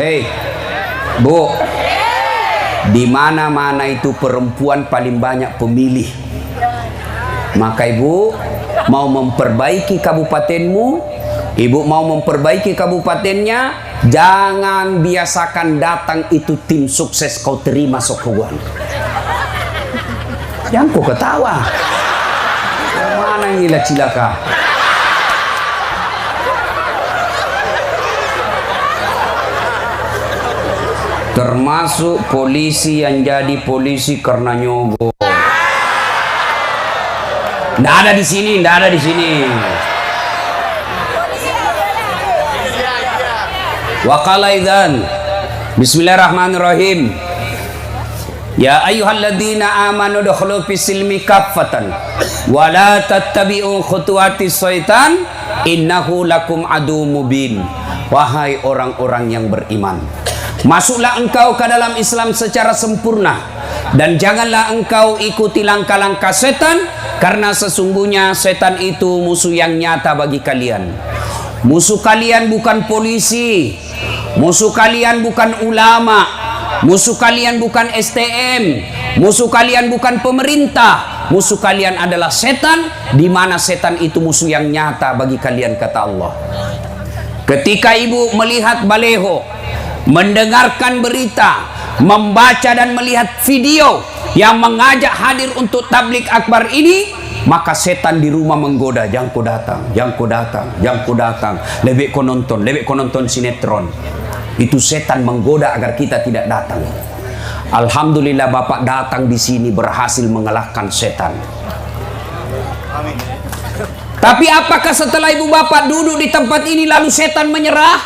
Hei, Bu, di mana-mana itu perempuan paling banyak pemilih. Maka ibu mau memperbaiki kabupatenmu, ibu mau memperbaiki kabupatennya, jangan biasakan datang itu tim sukses kau terima sokuan. Jangan kau ketawa. Mana gila cilaka? Termasuk polisi yang jadi polisi karena nyogok. Nggak ada di sini, nggak ada di sini. Wa qala idzan Bismillahirrahmanirrahim. Ya ayyuhalladzina amanu dukhulu fis silmi kaffatan wa la tattabi'u khutuwatis syaitan innahu lakum aduwwum mubin. Wahai orang-orang yang beriman, masuklah engkau ke dalam Islam secara sempurna dan janganlah engkau ikuti langkah-langkah setan, karena sesungguhnya setan itu musuh yang nyata bagi kalian. Musuh kalian bukan polisi, musuh kalian bukan ulama, musuh kalian bukan STM, musuh kalian bukan pemerintah, musuh kalian adalah setan, di mana setan itu musuh yang nyata bagi kalian, kata Allah. Ketika ibu melihat baleho, mendengarkan berita, membaca dan melihat video yang mengajak hadir untuk tablik akbar ini, maka setan di rumah menggoda, jangan kau datang, jangan kau datang, jangan kau datang, lebih kau nonton sinetron. Itu setan menggoda agar kita tidak datang. Alhamdulillah Bapak datang di sini berhasil mengalahkan setan. Amin. Tapi apakah setelah ibu bapak duduk di tempat ini lalu setan menyerah?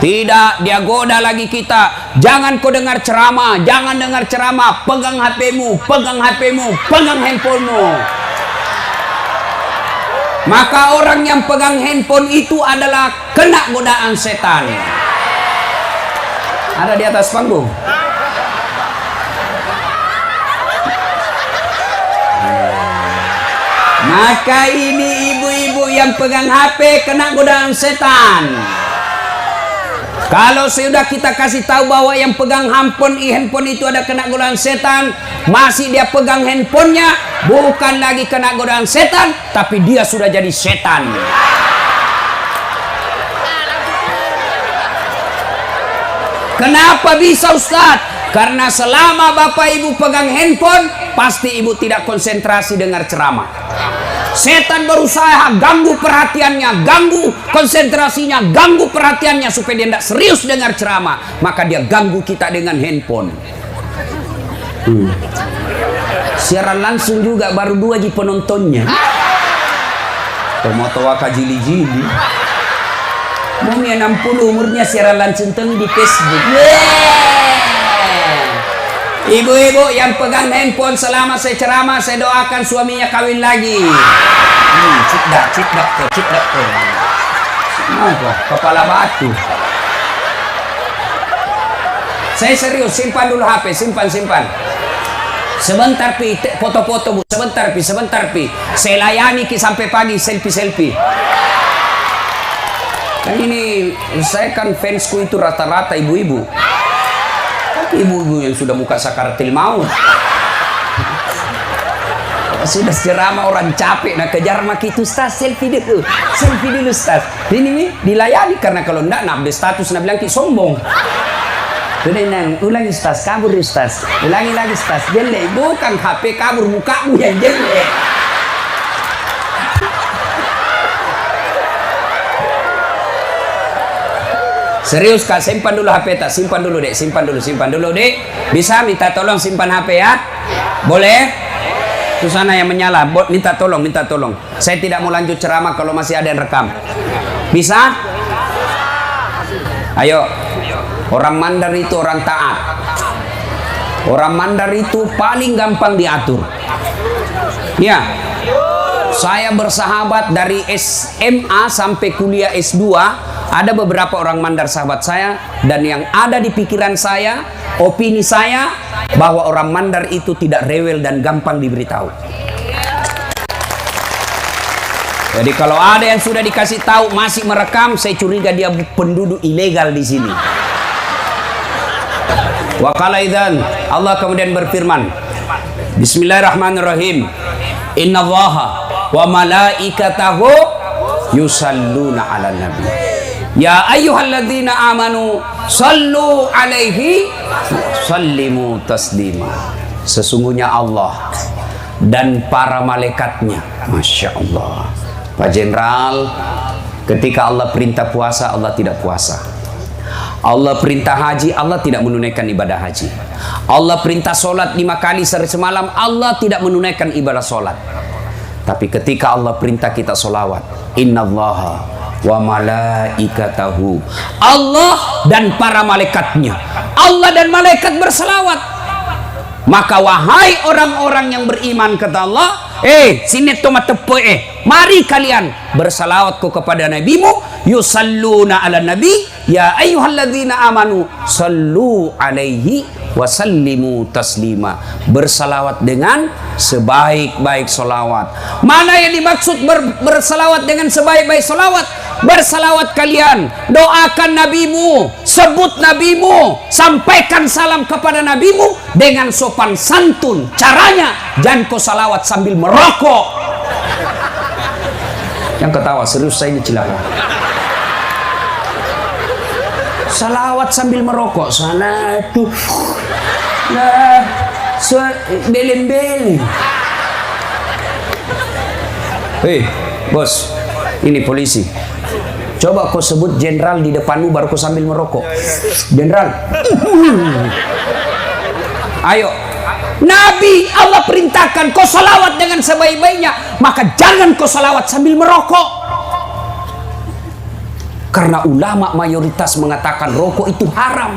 Tidak, dia goda lagi kita. Jangan kau dengar ceramah, jangan dengar ceramah. Pegang HP-mu, pegang HP-mu, pegang handphonemu. Maka orang yang pegang handphone itu adalah kena godaan setan. Ada di atas panggung. Maka ini ibu-ibu yang pegang HP kena godaan setan. Kalau sudah kita kasih tahu bahwa yang pegang handphone itu ada kena godaan setan, masih dia pegang handphonenya, bukan lagi kena godaan setan, tapi dia sudah jadi setan. Kenapa bisa Ustadz? Karena selama bapak ibu pegang handphone, pasti ibu tidak konsentrasi dengar ceramah. Setan berusaha ganggu perhatiannya, ganggu konsentrasinya, ganggu perhatiannya supaya dia tidak serius dengar ceramah. Maka dia ganggu kita dengan handphone. Siaran langsung juga baru 2 penontonnya. Tomotowa kajili-jili. Umurnya 60, umurnya siaran langsung di Facebook. Ibu-ibu yang pegang handphone selama saya ceramah, saya doakan suaminya kawin lagi. Cidak. Apa? Kepala batu. Saya serius, simpan dulu HP, simpan. Sebentar pi, foto-foto Bu, sebentar pi. Saya layani sampai pagi selfie. Kan ini saya kan fansku itu rata-rata ibu-ibu. Ibu-ibu yang sudah muka sakaratil maut. Sudah ceramah orang capek, nah kejar mak itu Ustaz, selfie dulu Ustaz. Ini dilayani, karena kalau enggak update status nak bilang ki sombong. Kemudian ulangi Ustaz, kabur Ustaz. Ulangi lagi Ustaz, jelek. Bukan HP kabur, mukamu yang jelek. Serius Kak, simpan dulu HP tak? Simpan dulu Dek. Bisa minta tolong simpan HP ya? Boleh? Itu sana yang menyala, minta tolong. Saya tidak mau lanjut ceramah kalau masih ada yang rekam. Bisa? Ayo. Orang Mandar itu orang taat. Orang Mandar itu paling gampang diatur. Ya. Saya bersahabat dari SMA sampai kuliah S2. Ada beberapa orang Mandar sahabat saya, dan yang ada di pikiran saya, opini saya, bahwa orang Mandar itu tidak rewel dan gampang diberitahu. Jadi kalau ada yang sudah dikasih tahu masih merekam, saya curiga dia penduduk ilegal di sini. Wa qala idzan, Allah kemudian berfirman, Bismillahirrahmanirrahim. Innallaha wa malaikatahu yusalluna 'alan nabi. Ya ayyuhalladzina amanu sallu 'alaihi sallimu taslima. Sesungguhnya Allah dan para malaikatnya, Masya Allah. Pak Jenderal, ketika Allah perintah puasa, Allah tidak puasa. Allah perintah haji, Allah tidak menunaikan ibadah haji. Allah perintah solat 5 kali sehari semalam, Allah tidak menunaikan ibadah solat. Tapi ketika Allah perintah kita solawat, innallaha wa malaikatahu, Allah dan para malaikatnya, Allah dan malaikat berselawat. Maka wahai orang-orang yang beriman, kata Allah, sini tomat tepe, mari kalian bersalawatku kepada nabimu, yusalluna ala nabi, ya ayyuhalladzina amanu sallu alaihi wasallimu taslima. Bersalawat dengan sebaik-baik salawat. Mana yang dimaksud bersalawat dengan sebaik-baik salawat? Bersalawat kalian, doakan nabimu, sebut nabimu, sampaikan salam kepada nabimu dengan sopan santun. Caranya, jangan kau salawat sambil merokok. Yang ketawa, serius saya ini celaka. Salawat sambil merokok, sana tuh, nah, belen-belen. Hei, bos, ini polisi. Coba kau sebut jenderal di depanmu baru kau sambil merokok. Jenderal. Ayo. Nabi Allah perintahkan kau salawat dengan sebaik-baiknya, maka jangan kau salawat sambil merokok. Karena ulama mayoritas mengatakan rokok itu haram.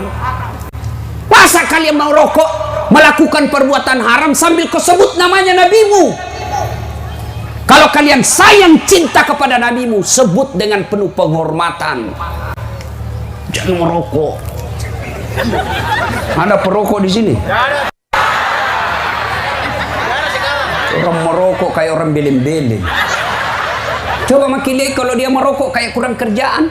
Masa kalian mau rokok, melakukan perbuatan haram sambil kau sebut namanya nabimu? Kalau kalian sayang cinta kepada nabimu, sebut dengan penuh penghormatan. Jangan merokok. Ada perokok di sini? Orang merokok kayak orang belen-belen. Coba makin lihat kalau dia merokok kayak kurang kerjaan.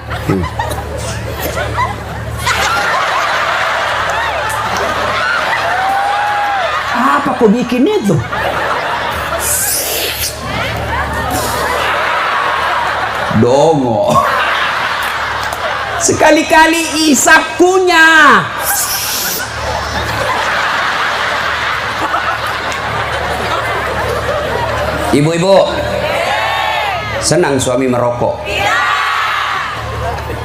Apa kau bikin itu? Dongo. Sekali-kali isap kunyah. Ibu-ibu, senang suami merokok?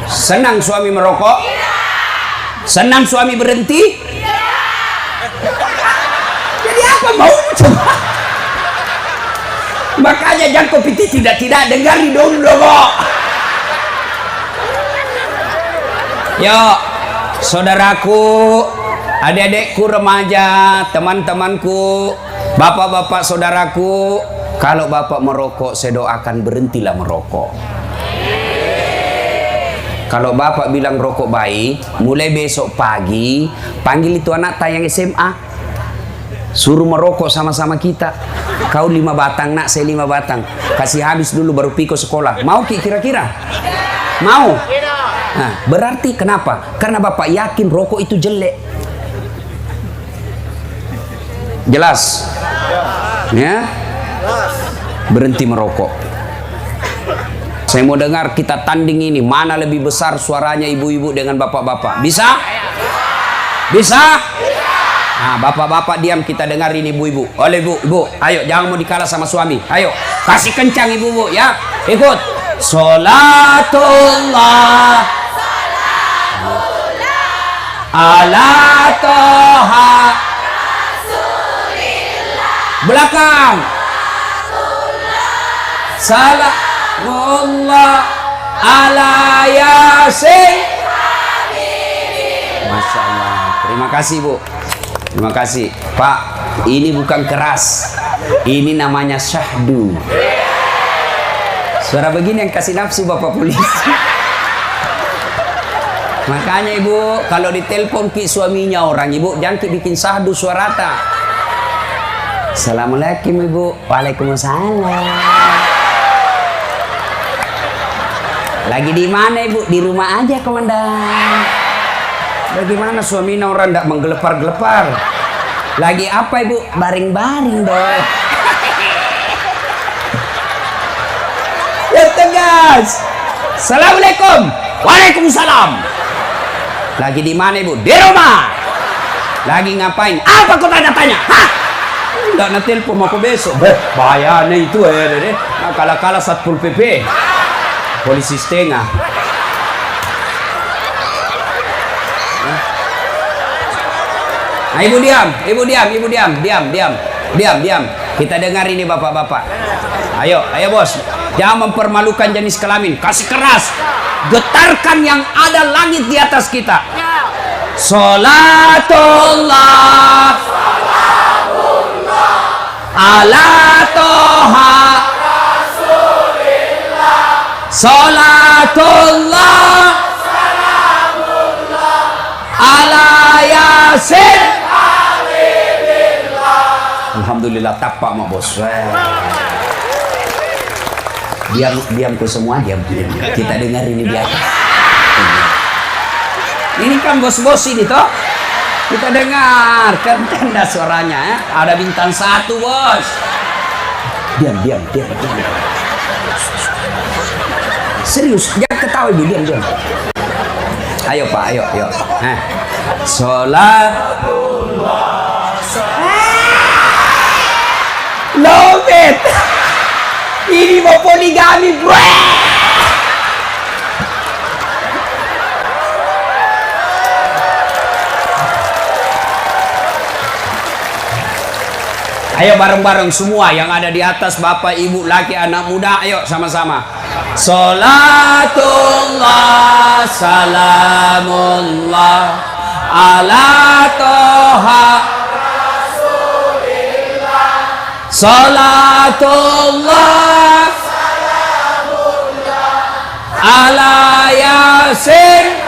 Senang suami merokok? Senang suami berhenti? Jadi apa mau coba? Makanya jangan kopi tidak dengari dulu kok. Yuk, saudaraku, adik-adikku remaja, teman-temanku, bapak-bapak saudaraku, kalau bapak merokok, saya doakan berhentilah merokok. Kalau bapak bilang rokok baik, mulai besok pagi panggil itu anak tayang SMA, suruh merokok sama-sama kita. Kau 5 batang nak, saya 5 batang. Kasih habis dulu baru piko sekolah. Mau kira-kira? Mau? Nah, berarti kenapa? Karena bapak yakin rokok itu jelek. Jelas? Ya? Berhenti merokok. Saya mau dengar kita tanding ini, mana lebih besar suaranya ibu-ibu dengan bapak-bapak. Bisa? Bisa? Nah, bapak-bapak diam, kita dengar ini ibu-ibu. Oleh ibu, ayo jangan mau dikalah sama suami. Ayo, kasih kencang ibu-ibu ya. Ikut. Salatullah ala toha belakang. Salamullah ala yasin. Masya Allah. Terima kasih Bu. Terima kasih Pak. Ini bukan keras, ini namanya syahdu. Suara begini yang kasih nafsu bapak polisi. Makanya ibu kalau ditelepon ki suaminya orang, ibu jangan bikin syahdu suarata. Assalamualaikum ibu. Waalaikumsalam. Lagi di mana ibu? Di rumah aja komandan. Bagaimana suaminya orang tidak menggelepar-gelepar? Lagi apa ibu? Baring-baring dong. Ya tegas. Assalamualaikum. Waalaikumsalam. Lagi di mana ibu? Di rumah. Lagi ngapain? Apa kau tanya-tanya? Hah? Enggak nanti telepon aku besok. Bahayanya itu deh. Nah, kala-kala Satpol PP. Polisi setengah. Nah, ibu diam. Kita dengar ini bapak-bapak. Ayo bos. Jangan mempermalukan jenis kelamin. Kasih keras. Getarkan yang ada langit di atas kita. Salatullah ala toha Rasulillah. Salatullah ala yasin. Alhamdulillah tapak mak bos. Diam ku semua, diam. Kita dengar ini di atas. Ini kan bos-bos ini toh. Kita dengar kan tanda suaranya ya. Ada bintang 1 bos. Diam. Serius, jangan ketawa ibu, diam. Ayo pak, ayo. Salatullah. Love it. Ini mau poligami bro. Ayo bareng-bareng semua yang ada di atas, bapak, ibu, laki, anak muda, ayo sama-sama. Salatullah salamullah ala toha Rasulillah. Salatullah salamullah ala yasin.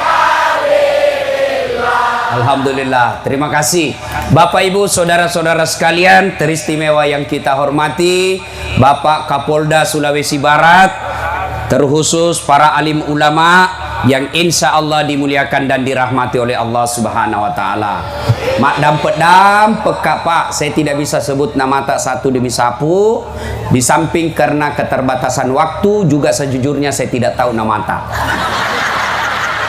Alhamdulillah, terima kasih Bapak Ibu saudara-saudara sekalian teristimewa yang kita hormati, Bapak Kapolda Sulawesi Barat, terkhusus para alim ulama yang insya Allah dimuliakan dan dirahmati oleh Allah Subhanahu Wa Taala. Mak dampet peka pak, saya tidak bisa sebut nama tak satu demi sapu. Di samping karena keterbatasan waktu juga sejujurnya saya tidak tahu nama tak.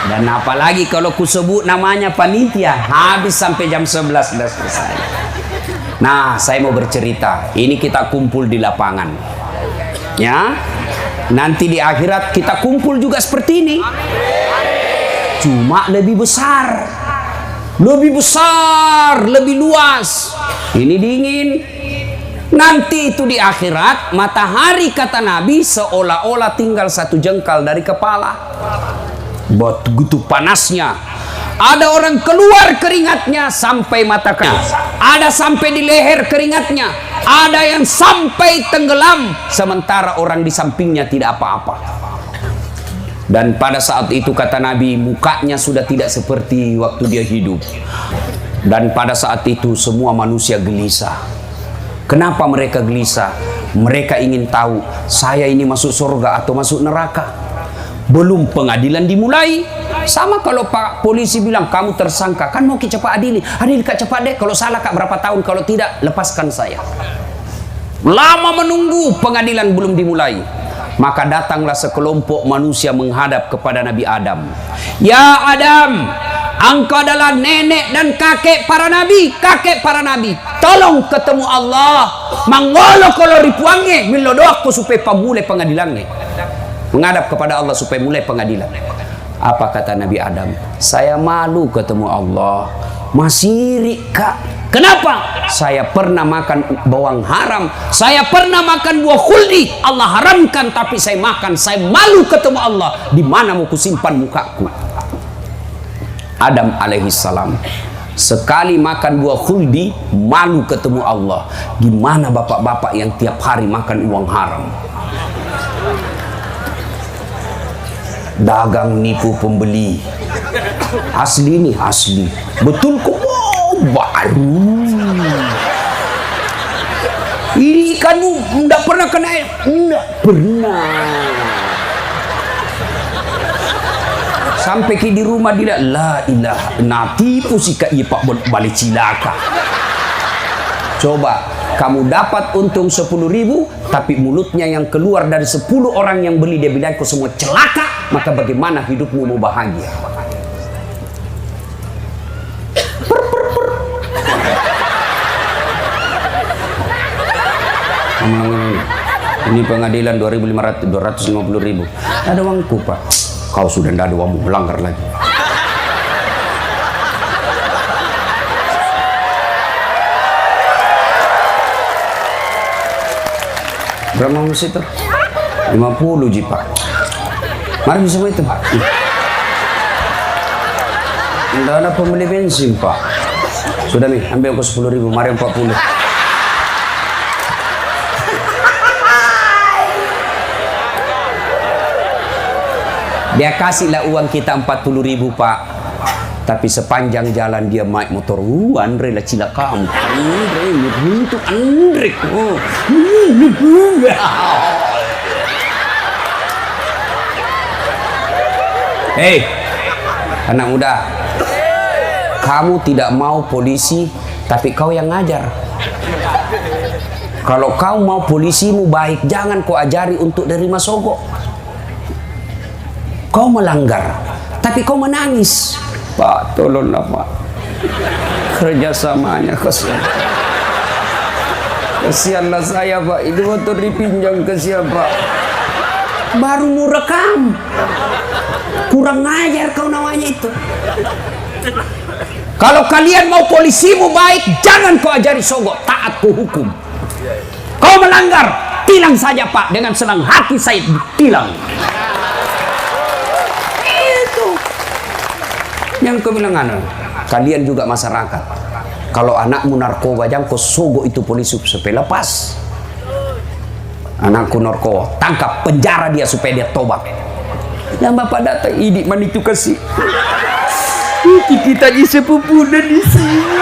Dan apalagi kalau ku sebut namanya panitia, habis sampai jam 11 sudah selesai. Nah, saya mau bercerita. Ini kita kumpul di lapangan. Ya. Nanti di akhirat kita kumpul juga seperti ini. Cuma lebih besar. Lebih luas. Ini dingin. Nanti itu di akhirat, matahari kata Nabi seolah-olah tinggal 1 jengkal dari kepala. Begitu panasnya. Ada orang keluar keringatnya sampai mata kaki. Ada sampai di leher keringatnya. Ada yang sampai tenggelam. Sementara orang di sampingnya tidak apa-apa. Dan pada saat itu kata Nabi, mukanya sudah tidak seperti waktu dia hidup. Dan pada saat itu semua manusia gelisah. Kenapa mereka gelisah? Mereka ingin tahu, saya ini masuk surga atau masuk neraka. Belum pengadilan dimulai. Sama kalau Pak polisi bilang kamu tersangka, kan mau kita cepat adili kak cepat deh, kalau salah kak berapa tahun, kalau tidak lepaskan saya. Lama menunggu, pengadilan belum dimulai. Maka datanglah sekelompok manusia menghadap kepada Nabi Adam. Ya Adam, engkau adalah nenek dan kakek para nabi, tolong ketemu Allah. Mangolo kalau ripuange milodoakku supaya pamulai pengadilannya. Menghadap kepada Allah supaya mulai pengadilan. Apa kata Nabi Adam? Saya malu ketemu Allah. Masih iri kak. Kenapa? Saya pernah makan bawang haram. Saya pernah makan buah khuldi. Allah haramkan tapi saya makan. Saya malu ketemu Allah. Di mana mau kusimpan mukaku? Adam alaihissalam sekali makan buah khuldi malu ketemu Allah. Gimana bapak-bapak yang tiap hari makan uang haram? Dagang nipu pembeli. Asli nih, asli. Betul kok, baru. Ini ikanmu enggak pernah kena air? Enggak pernah. Sampai ki di rumah dia la ilaha natipu si ka iya pak balik cilaka. Coba kamu dapat untung 10.000, tapi mulutnya yang keluar dari 10 orang yang beli dia bilang kau semua celaka, maka bagaimana hidupmu mau bahagia? Ini pengadilan 250.000. Ada uangku pak. Kau sudah tidak ada uangmu, melanggar lagi. Berapa mas itu? 50 ji pak. Mari bisa itu pak. Tidak ada pembeli bensin pak. Sudah nih, ambil ke 10.000. Mari 40. Dia kasihlah uang kita 40.000 pak. Tapi sepanjang jalan dia naik motor, Andre lah cilaka kamu. Andre, untuk Andre. Hei, anak muda, kamu tidak mau polisi, tapi kau yang ngajar. Kalau kau mau polisimu baik, jangan kau ajari untuk nerima sogok. Kau melanggar, tapi kau menangis. Pak, tolonglah pak, kerjasamanya kesianlah saya pak, itu motor dipinjam kesian pak, baru mau rekam, kurang ngajar kau namanya itu. Kalau kalian mau polisimu baik, jangan kau ajari sogok, taat ku hukum. Kau melanggar, tilang saja pak, dengan senang hati saya tilang. Yang kau bilang kalian juga masyarakat. Kalau anakmu narkoba, jangan kau sogok itu polisi supaya lepas. Anakku narkoba, tangkap, penjara dia supaya dia tobat. Yang bapak datang, ini man itu kasih. Kita di sepupunan di sini.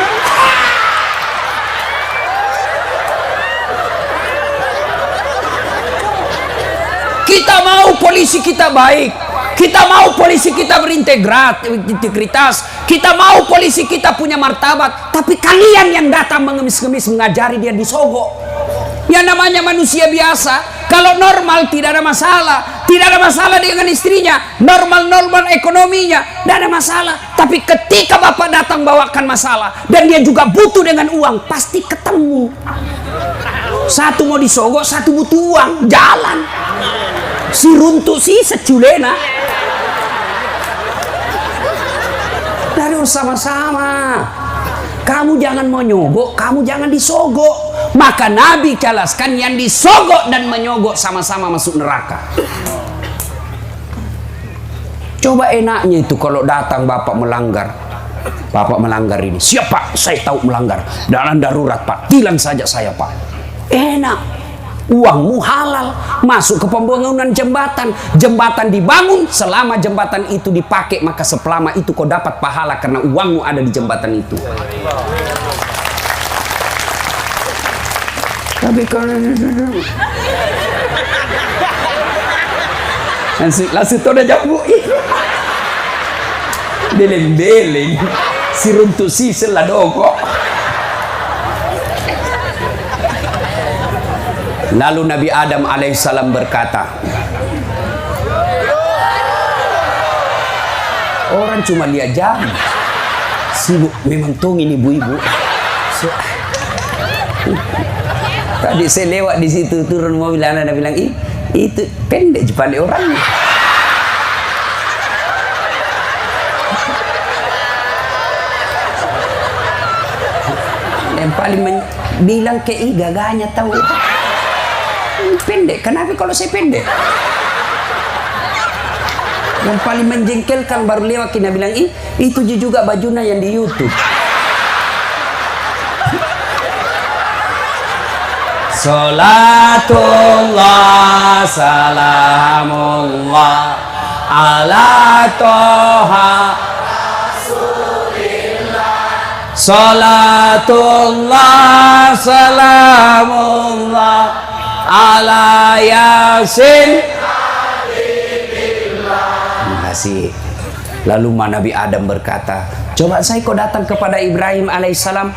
Kita mau polisi kita baik. Kita mau polisi kita berintegritas. Kita mau polisi kita punya martabat. Tapi kalian yang datang mengemis-ngemis mengajari dia disogok. Yang namanya manusia biasa, kalau normal tidak ada masalah. Tidak ada masalah dengan istrinya. Normal ekonominya, tidak ada masalah. Tapi ketika bapak datang bawakan masalah, dan dia juga butuh dengan uang, pasti ketemu. Satu mau disogok, satu butuh uang, jalan. Si runtuh si seculena. Dari sama-sama. Kamu jangan mau nyogok, kamu jangan disogok. Maka Nabi jelaskan yang disogok dan menyogok sama-sama masuk neraka. Coba enaknya itu kalau datang bapak melanggar. Bapak melanggar ini. Siap pak, saya tahu melanggar. Dalam darurat pak, tilang saja saya pak. Enak. Uangmu halal, masuk ke pembangunan jembatan. Jembatan dibangun, selama jembatan itu dipakai, maka selama itu kau dapat pahala karena uangmu ada di jembatan itu. Tapi kalau langsung tuh udah jambu, beleng-beleng, si runtuh si seladoko. Lalu Nabi Adam alaihissalam berkata, orang cuma lihat jam, sibuk memang tongin ibu-ibu. Tadi saya lewat di situ turun mobil, anak bilang, itu pendek cepat orang. Yang paling bilang ke gagahnya tahu. Pendek, kenapa kalau saya pendek? Yang paling menjengkelkan baru lewat kita bilang, itu juga bajunya yang di YouTube. Salatullah salamullah ala toha Rasulillah. Salatullah salamullah ala Yasin. Terima kasih. Lalu Nabi Adam berkata, coba saya kau datang kepada Ibrahim alaihissalam,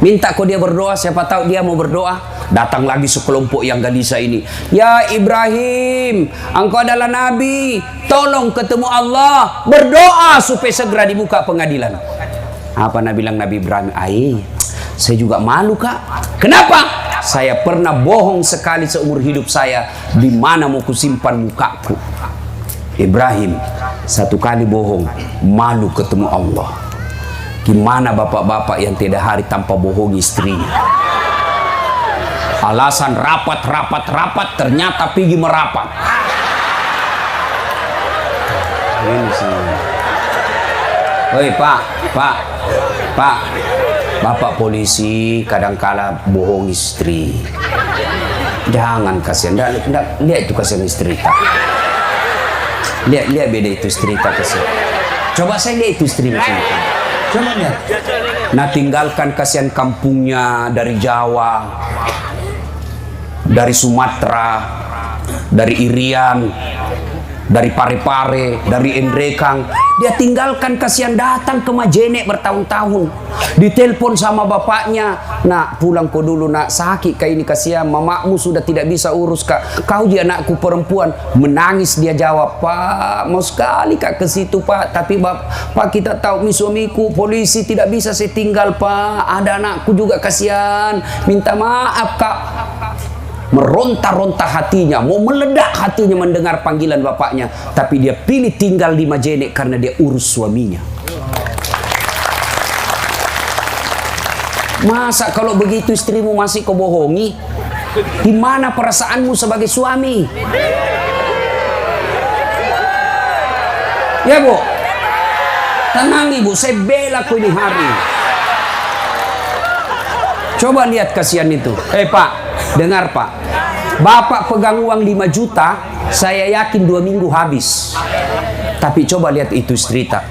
minta kau dia berdoa, siapa tahu dia mau berdoa. Datang lagi sekelompok yang gelisah ini. Ya Ibrahim, engkau adalah Nabi, tolong ketemu Allah, berdoa supaya segera dibuka pengadilan. Apa Nabi bilang Nabi Ibrahim? Saya juga malu kak. Kenapa? Saya pernah bohong sekali seumur hidup saya. Di mana mau kusimpan mukaku? Ibrahim, satu kali bohong, malu ketemu Allah. Gimana bapak-bapak yang tidak hari tanpa bohong istrinya? Alasan rapat, ternyata pergi merapat. Ini sih. Woi pak, bapak polisi kadangkala bohong istri. Jangan kasihan, lihat itu kasihan istri tak. Lihat beda itu istri tak kasihan. Coba saya lihat itu istri macam itu. Coba lihat. Nah tinggalkan kasihan kampungnya dari Jawa, dari Sumatera, dari Irian, dari Parepare, dari Endrekang. Dia tinggalkan kasihan datang ke Majene bertahun-tahun. Ditelepon sama bapaknya, nak pulang kau dulu nak, sakit kayak ini kasihan, mamamu sudah tidak bisa urus kak, kau dia anakku perempuan. Menangis dia jawab, pak mau sekali kak ke situ pak, tapi pak kita tahu suamiku polisi, tidak bisa saya tinggal pak, ada anakku juga kasihan, minta maaf kak. Meronta-ronta hatinya, mau meledak hatinya mendengar panggilan bapaknya, tapi dia pilih tinggal di Majene karena dia urus suaminya. Masa kalau begitu istrimu masih kau bohongi? Di mana perasaanmu sebagai suami? Ya bu, tenang ibu, saya bela kau ini hari. Coba lihat kasihan itu. Pak, dengar pak, bapak pegang uang 5 juta, saya yakin 2 minggu habis. Tapi coba lihat itu istri tak,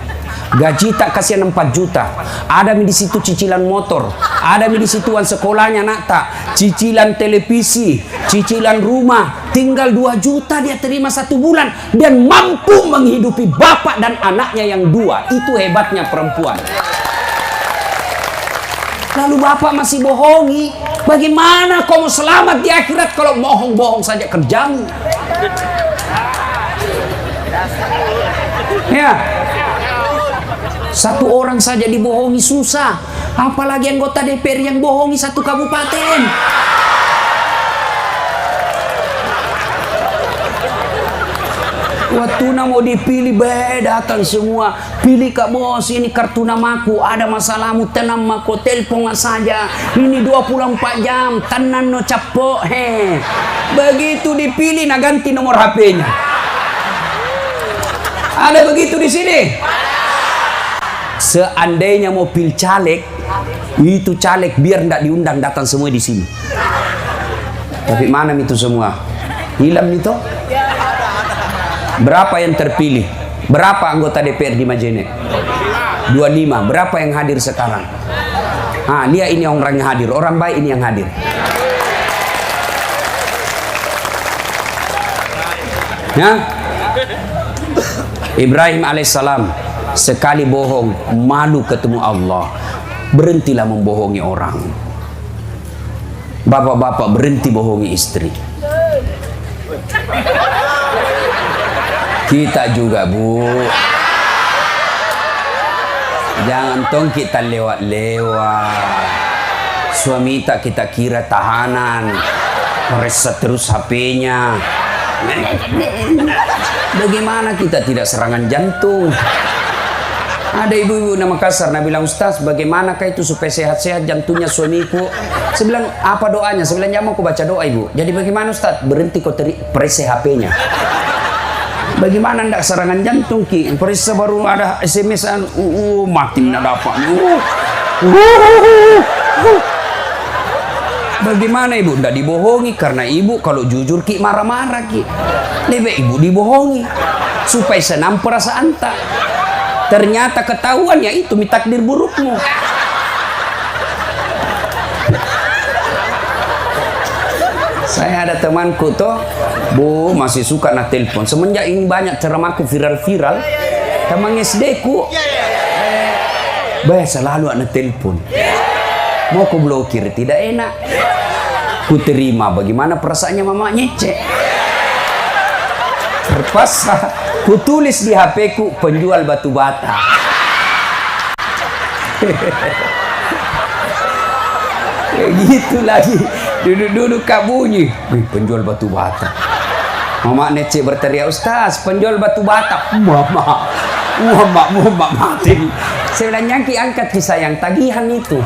gaji tak kasihan 4 juta, ada di situ cicilan motor, ada di situ uang sekolahnya nak tak, cicilan televisi, cicilan rumah, tinggal 2 juta dia terima 1 bulan dan mampu menghidupi bapak dan anaknya yang 2. Itu hebatnya perempuan. Lalu bapak masih bohongi. Bagaimana kau mau selamat di akhirat kalau bohong-bohong saja kerjamu? Ya, satu orang saja dibohongi susah, apalagi anggota DPR yang bohongi 1 kabupaten. Waktu mau dipilih datang semua, pilih kak bos, ini kartu namaku, ada masalahmu tenang mako telepon saja, ini 24 jam tenan no capok he. Begitu dipilih nah ganti nomor HP-nya. Ada begitu di sini. Seandainya mau pilih caleg, itu caleg biar ndak diundang datang semua di sini. Tapi mana itu semua? Hilang itu. Berapa yang terpilih? Berapa anggota DPR di Majene? 25. Berapa yang hadir sekarang? Lihat ini orang yang hadir, orang baik ini yang hadir. Ya? Ibrahim alaihissalam sekali bohong, malu ketemu Allah. Berhentilah membohongi orang. Bapak-bapak berhenti bohongi istri. Kita juga bu, jangan tong kita lewat-lewat. Suami tak kita kira tahanan, mereset terus HP-nya. Bagaimana kita tidak serangan jantung? Ada ibu-ibu nama Makassar, nah bilang, Ustaz bagaimanakah itu supaya sehat-sehat jantungnya suamiku? Saya bilang, apa doanya? Saya bilang, jangan aku baca doa ibu. Jadi bagaimana Ustaz? Berhenti kau press HP-nya. Bagaimana ndak serangan jantung ki? Periksa baru ada SMS-an, mati ndak dapat. Bagaimana ibu? Ndak dibohongi karena ibu kalau jujur ki marah-marah ki. Lebih ibu dibohongi supaya senang perasaan tak. Ternyata ketahuan ya itu takdir burukmu. Saya ada temanku toh, bu masih suka nak telepon. Semenjak ini banyak ceramahku viral-viral, Tamang SD ku. Selalu anak telepon. Mau ku blokir tidak enak. Ku terima, bagaimana perasaannya mama nyece. Terpaksa ku tulis di HP ku penjual batu bata. Gitu lagi, duduk-duduk kak bunyi, penjual batu bata. Mama Nece berteriak, Ustaz, penjual batu bata. Mama mati. Saya bilang, nyangki angkat kisah yang tagihan itu.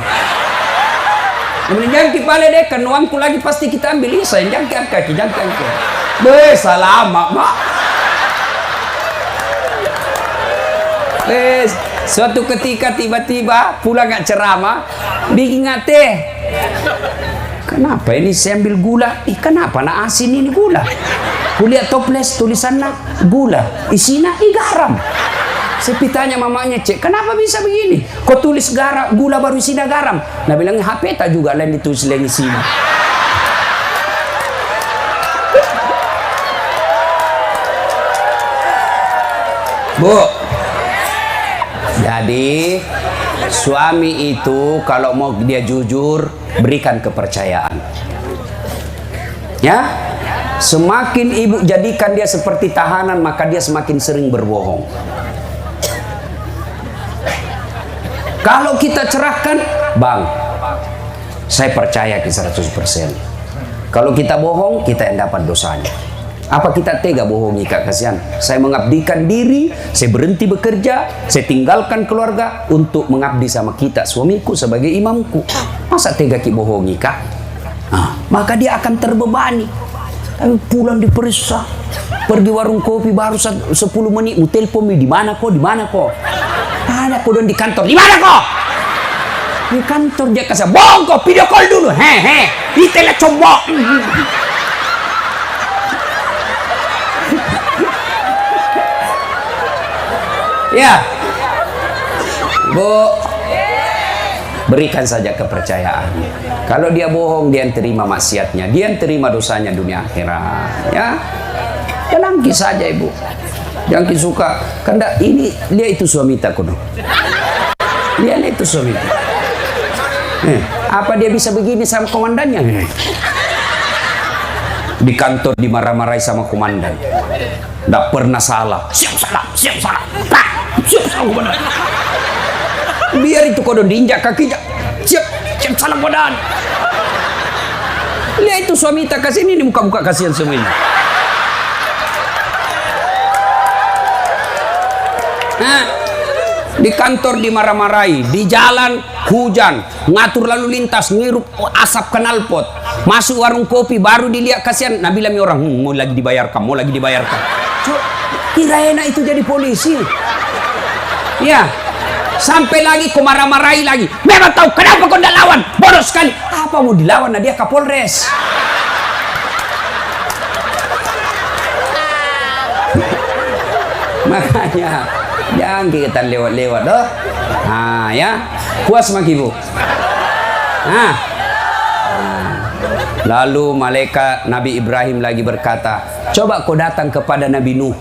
Kemudian nyangki pale deh, kan uangku lagi pasti kita ambil. Saya nyangki angkat. Salam mak. Suatu ketika tiba-tiba pulang gak ceramah, bikin teh. Kenapa ini saya ambil gula? Kenapa nak asin ini gula? Kulihat toples tulisannya gula, isinya garam. Saya tanya mamanya, Cek, kenapa bisa begini? Kau tulis gula baru isinya garam. Nah bilang HP tak juga lain ditulis lain isinya. Bu, jadi suami itu kalau mau dia jujur, berikan kepercayaan. Ya, semakin ibu jadikan dia seperti tahanan, maka dia semakin sering berbohong. Kalau kita cerahkan, Bang, saya percaya ke 100%. Kalau kita bohong, kita yang dapat dosanya. Apa kita tega bohongi, Kak? Kasihan. Saya mengabdikan diri, saya berhenti bekerja, saya tinggalkan keluarga untuk mengabdi sama kita, suamiku sebagai imamku. Masa tega ki bohongi, Kak? Maka dia akan terbebani. Tapi pulang diperiksa, pergi warung kopi baru 10 menit, mau telepon, di mana kok? Ada kok di kantor. Di mana kok? Di kantor. Dia kasih bohong kok, video call dulu. Di tele coba. Ya, Bu, berikan saja kepercayaan. Kalau dia bohong, dia yang terima maksiatnya, dia yang terima dosanya dunia akhirat. Ya, tenangki saja Ibu. Jangan suka, karena ini dia itu suami tak kuno. Dia itu suami. Apa dia bisa begini sama komandannya? Di kantor dimarah-marahi sama komandan. Tidak pernah salah. Siap salah. Siap salah komandan. Biar itu kodon diinjak kakinya. Siap salah komandan. Lihat itu suami tak kasih ini muka-muka kasihan semua ini. Di kantor dimarah-marahi, di jalan hujan, ngatur lalu lintas, ngirup asap knalpot, masuk warung kopi baru dilihat kasihan, Nabila mi orang mau lagi dibayarkan. Kira enak itu jadi polisi. Ya, sampai lagi kau marah-marahi lagi. Memang tahu kenapa kau tidak lawan? Bodoh sekali. Apa mau dilawan? Nah, dia Kapolres. Makanya jangan kita lewat-lewat doh. Ya, puas maki Bu. Lalu malaikat Nabi Ibrahim lagi berkata, coba kau datang kepada Nabi Nuh.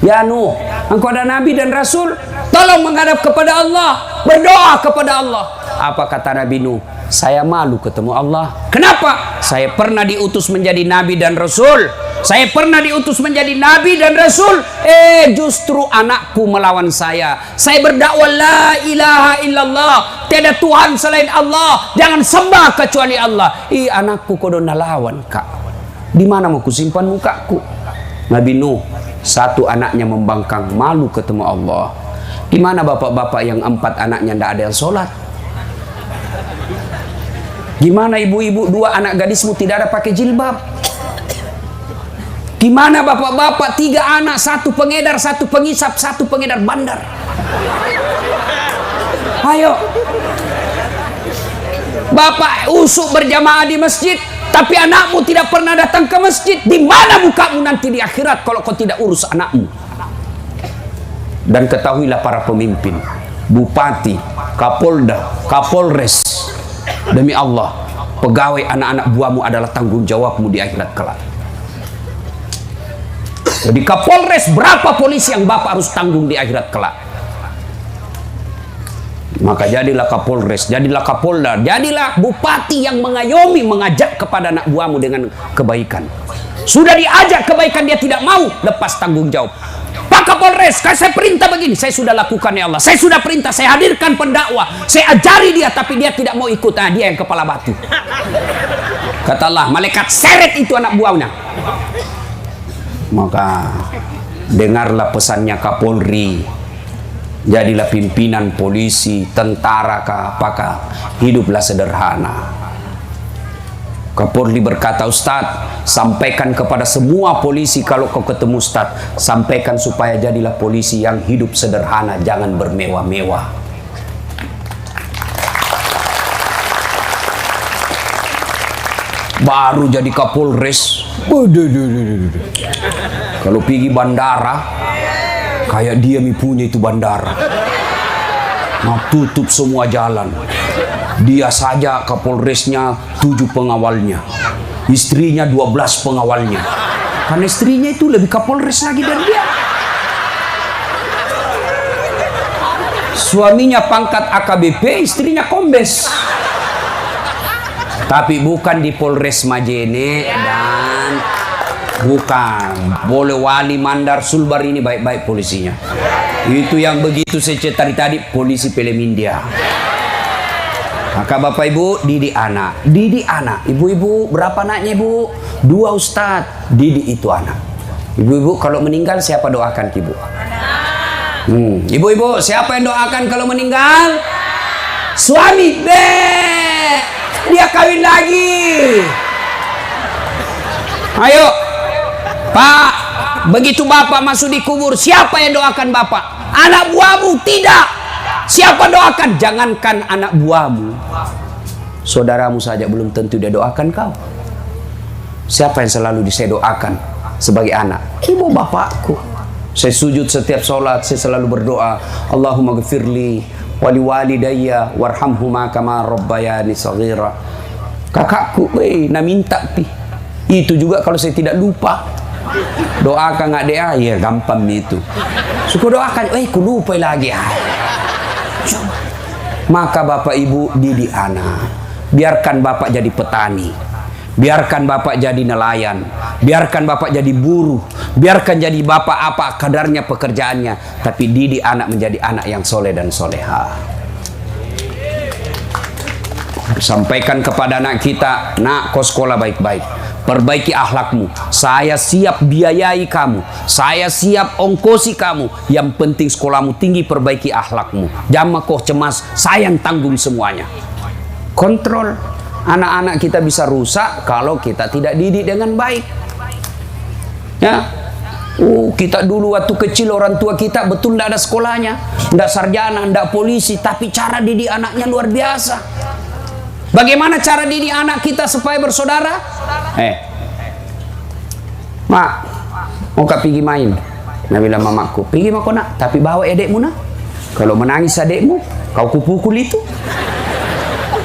Ya Nuh, engkau ada Nabi dan Rasul, tolong menghadap kepada Allah, berdoa kepada Allah. Apa kata Nabi Nuh? Saya malu ketemu Allah. Kenapa? Saya pernah diutus menjadi Nabi dan Rasul. Saya pernah diutus menjadi Nabi dan Rasul. Justru anakku melawan saya. Saya berdakwah la ilaha illallah. Tiada Tuhan selain Allah. Jangan sembah kecuali Allah. Anakku kodon lawan, Kak. Di mana mau kusimpan mukaku? Nabi Nuh, satu anaknya membangkang, malu ketemu Allah. Di mana bapak-bapak yang 4 anaknya tidak ada yang sholat? Gimana ibu-ibu 2 anak gadismu tidak ada pakai jilbab? Gimana bapak-bapak 3 anak, 1 pengedar, 1 pengisap, 1 pengedar bandar? Ayo, bapak usuk berjamaah di masjid, tapi anakmu tidak pernah datang ke masjid. Di mana mukamu nanti di akhirat kalau kau tidak urus anakmu? Dan ketahuilah para pemimpin, bupati, kapolda, kapolres, demi Allah, pegawai anak-anak buahmu adalah tanggung jawabmu di akhirat kelak. Jadi Kapolres, berapa polisi yang bapak harus tanggung di akhirat kelak? Maka jadilah Kapolres, jadilah Kapolda, jadilah bupati yang mengayomi, mengajak kepada anak buahmu dengan kebaikan. Sudah diajak kebaikan dia tidak mau, lepas tanggung jawab. Pak Kapolres, saya perintah begini, saya sudah lakukan ya Allah. Saya sudah perintah, saya hadirkan pendakwah, saya ajari dia, tapi dia tidak mau ikut. Nah, dia yang kepala batu. Kata Allah, malaikat seret itu anak buahnya. Maka dengarlah pesannya Kapolri. Jadilah pimpinan polisi, tentara kah, apakah, hiduplah sederhana. Kapolri berkata, Ustadz, sampaikan kepada semua polisi kalau kau ketemu Ustadz, sampaikan supaya jadilah polisi yang hidup sederhana, jangan bermewah-mewah. Baru jadi Kapolres, kalau pergi bandara, kayak dia punya itu bandara, nah, tutup semua jalan. Dia saja Kapolresnya 7 pengawalnya, istrinya 12 pengawalnya. Karena istrinya itu lebih Kapolres lagi dari dia. Suaminya pangkat AKBP, istrinya Kombes. Tapi bukan di Polres Majene dan bukan Polewali Mandar Sulbar, ini baik-baik polisinya. Itu yang begitu saya cerita tadi, polisi Pelemindia. Maka Bapak Ibu, didik anak. Ibu-ibu, berapa anaknya Ibu? 2 Ustadz. Didik itu anak. Ibu-ibu, kalau meninggal siapa doakan Ibu? Ibu-ibu, siapa yang doakan kalau meninggal? Suami. Dia kawin lagi. Ayo Pak, begitu Bapak masuk di kubur, siapa yang doakan Bapak? Anak buahmu? Tidak. Siapa doakan? Jangankan anak buahmu, saudaramu saja belum tentu dia doakan kau. Siapa yang selalu saya doakan sebagai anak? Ibu bapakku. Saya sujud setiap sholat, saya selalu berdoa, Allahumma ghafirli wali walidayya warhamhuma kama rabbayani shaghira. Kakakku, nak minta pi. Itu juga kalau saya tidak lupa. Doakan nggak dia? Ya gampang itu. Suka doakan, ku lupa lagi. Maka Bapak Ibu, didik anak. Biarkan Bapak jadi petani, biarkan Bapak jadi nelayan, biarkan Bapak jadi buruh, biarkan jadi Bapak apa kadarnya pekerjaannya, tapi didik anak menjadi anak yang soleh dan soleha. Sampaikan kepada anak kita, nak, kau sekolah baik-baik, perbaiki akhlakmu, saya siap biayai kamu, saya siap ongkosi kamu, yang penting sekolahmu tinggi, perbaiki akhlakmu, jangan kau cemas, saya yang tanggung semuanya. Kontrol. Anak-anak kita bisa rusak kalau kita tidak didik dengan baik. Ya, kita dulu waktu kecil orang tua kita betul tidak ada sekolahnya, tidak sarjana, tidak polisi, tapi cara didik anaknya luar biasa. Bagaimana cara didik anak kita supaya bersaudara? Mak, mau kau pergi main? Nah, bilang mamaku, pergi mak nak, tapi bawa adekmu nak. Kalau menangis adekmu, kau kupukul itu.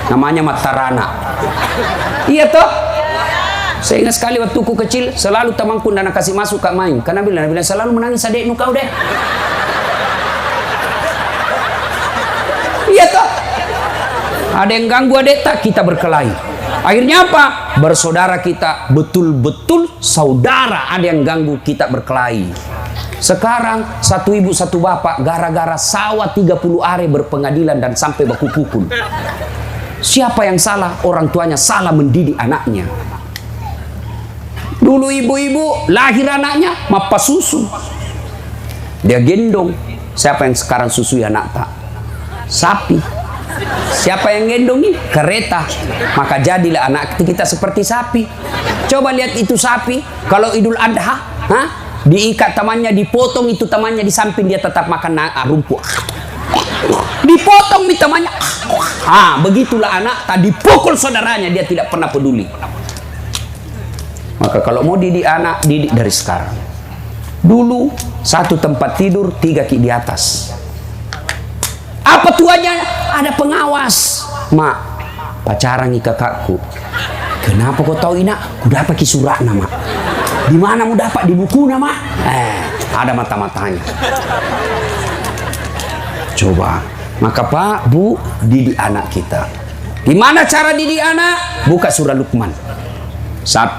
Namanya Matarana. Iya toh? Saya ingat sekali waktu ku kecil, selalu temanku nak kasih masuk kak main. Karena bilang selalu menangis adekmu kau deh. Iya toh? Ada yang ganggu adek tak, kita berkelahi. Akhirnya apa? Bersaudara kita betul-betul saudara. Ada yang ganggu, kita berkelahi. Sekarang satu ibu satu bapak gara-gara sawah 30 are berpengadilan dan sampai baku pukul. Siapa yang salah? Orang tuanya salah mendidik anaknya. Dulu ibu-ibu lahir anaknya mapa susu, dia gendong. Siapa yang sekarang susui anak tak? Sapi. Siapa yang gendongi? Kereta. Maka jadilah anak kita seperti sapi. Coba lihat itu sapi, kalau Idul Adha, diikat tamannya, dipotong itu tamannya di samping, dia tetap makan rumput. Dipotong di tamannya. Begitulah anak tadi pukul saudaranya, dia tidak pernah peduli. Maka kalau mau didik anak, didik dari sekarang. Dulu satu tempat tidur 3 ki di atas. Apa tuanya? Ada pengawas. Mak, pacaran nih kakakku. Kenapa kau tahu ina? Kuda apa ki surat nama? Di mana mau dapat? Di buku nama? Ada mata-matanya. Coba. Maka Pak, Bu, didik anak kita. Gimana cara didik anak? Buka surah Luqman. 1,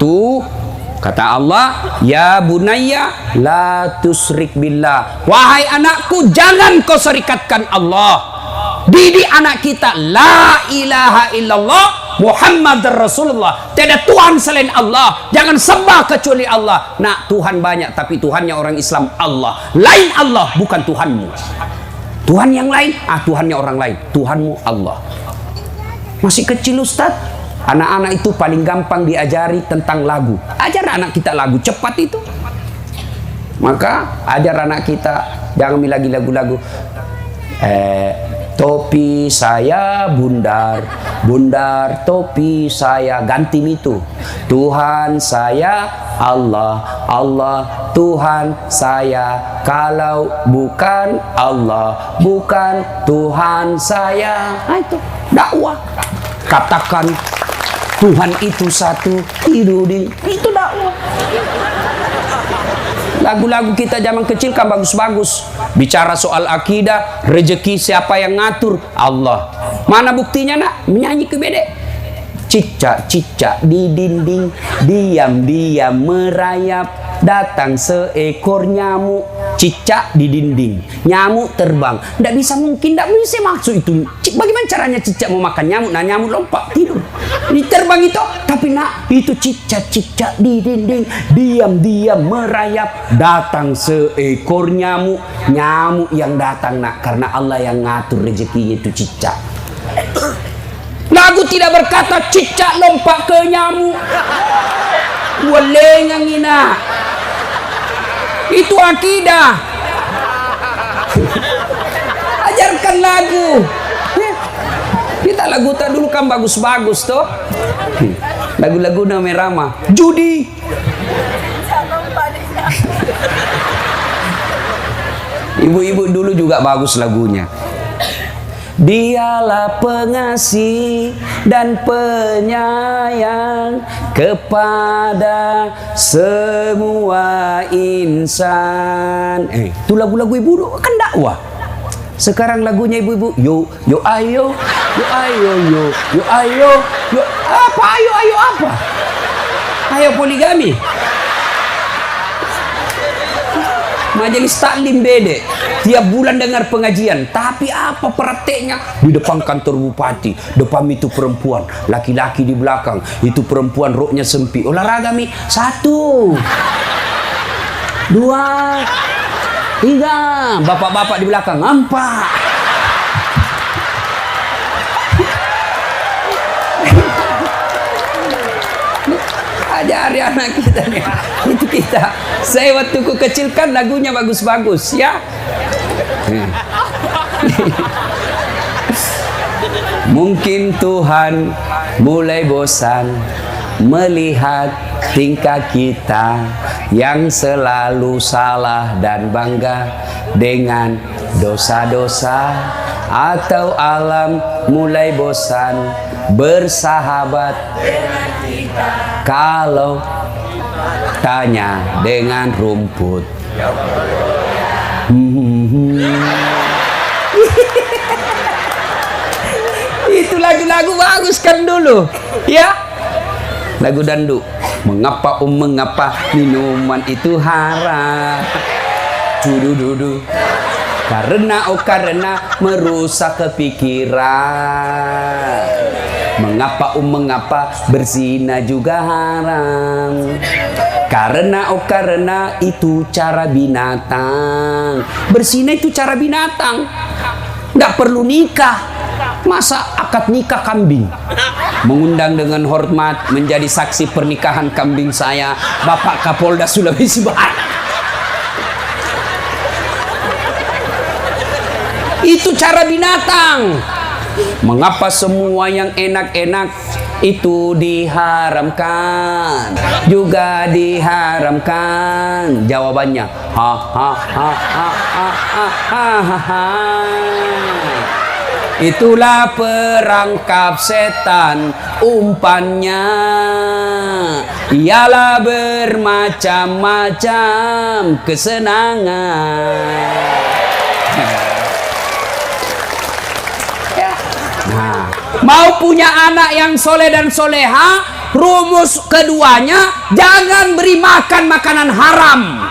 kata Allah, ya bunayya la tusyrik billah. Wahai anakku, jangan kau serikatkan Allah. Didik anak kita, la ilaha illallah Muhammad Rasulullah. Tiada Tuhan selain Allah. Jangan sembah kecuali Allah. Nah, Tuhan banyak, tapi Tuhannya orang Islam Allah. Lain Allah, bukan Tuhanmu. Tuhan yang lain, Tuhannya orang lain. Tuhanmu Allah. Masih kecil Ustaz. Anak-anak itu paling gampang diajari tentang lagu. Ajar anak kita lagu, cepat itu. Maka ajar anak kita, jangan lagi lagu-lagu. Topi saya bundar, bundar topi saya, ganti itu. Tuhan saya Allah, Allah Tuhan saya. Kalau bukan Allah, bukan Tuhan saya. Nah, itu dakwah. Katakan Tuhan itu satu, itu dakwah. Lagu-lagu kita zaman kecil kan bagus-bagus. Bicara soal akidah, rezeki siapa yang ngatur? Allah. Mana buktinya nak? Menyanyi ke bedek. Cicak-cicak di dinding, diam-diam merayap, datang seekor nyamuk. Cicak di dinding, nyamuk terbang. Tidak bisa, mungkin tidak bisa maksud itu. Bagaimana caranya cicak mau makan nyamuk? Nah, nyamuk lompat tidur. Ini terbang itu, tapi nak, itu cicak-cicak di dinding, diam-diam merayap, datang seekor nyamuk. Nyamuk yang datang nak, karena Allah yang ngatur rezekinya itu cicak. Lagu tidak berkata cicak lompat ke nyamuk. Walengang ina. Itu akidah. Ajarkan lagu. Kita lagu tak dulu kan bagus-bagus toh. Lagu-lagu nama Rama. Judi. Ibu-ibu dulu juga bagus lagunya. Dialah pengasih dan penyayang kepada semua insan. Itu lagu-lagu ibu kan dakwah. Sekarang lagunya ibu-ibu, yo ayo, yo ayo, yo ayo, yo apa ayo apa? Ayo poligami. Majelis taklim bede. Tiap bulan dengar pengajian, tapi apa prakteknya? Di depan kantor bupati, depan itu perempuan, laki-laki di belakang, itu perempuan roknya sempit. Olahraga mi, 1, 2, 3, bapak-bapak di belakang, 4. Ajari anak kita nih. Itu kita. Saya waktu ku kecil kan lagunya bagus-bagus ya. Mungkin Tuhan mulai bosan melihat tingkah kita yang selalu salah dan bangga dengan dosa-dosa, atau alam mulai bosan bersahabat kalau tanya dengan rumput. Itu lagu-lagu bagus kan dulu ya. Lagu danduk. Mengapa mengapa minuman itu haram? Dudu. Karena merusak kepikiran. Mengapa berzina juga haram? Karena itu cara binatang. Berzina itu cara binatang. Nggak perlu nikah. Masa akad nikah kambing? Mengundang dengan hormat menjadi saksi pernikahan kambing saya, Bapak Kapolda Sulawesi Barat. Itu cara binatang. Mengapa semua yang enak-enak itu diharamkan? Juga diharamkan. Jawabannya ha. Itulah perangkap setan, umpannya ialah bermacam-macam kesenangan. Nah, mau punya anak yang soleh dan soleha, rumus keduanya jangan beri makan makanan haram.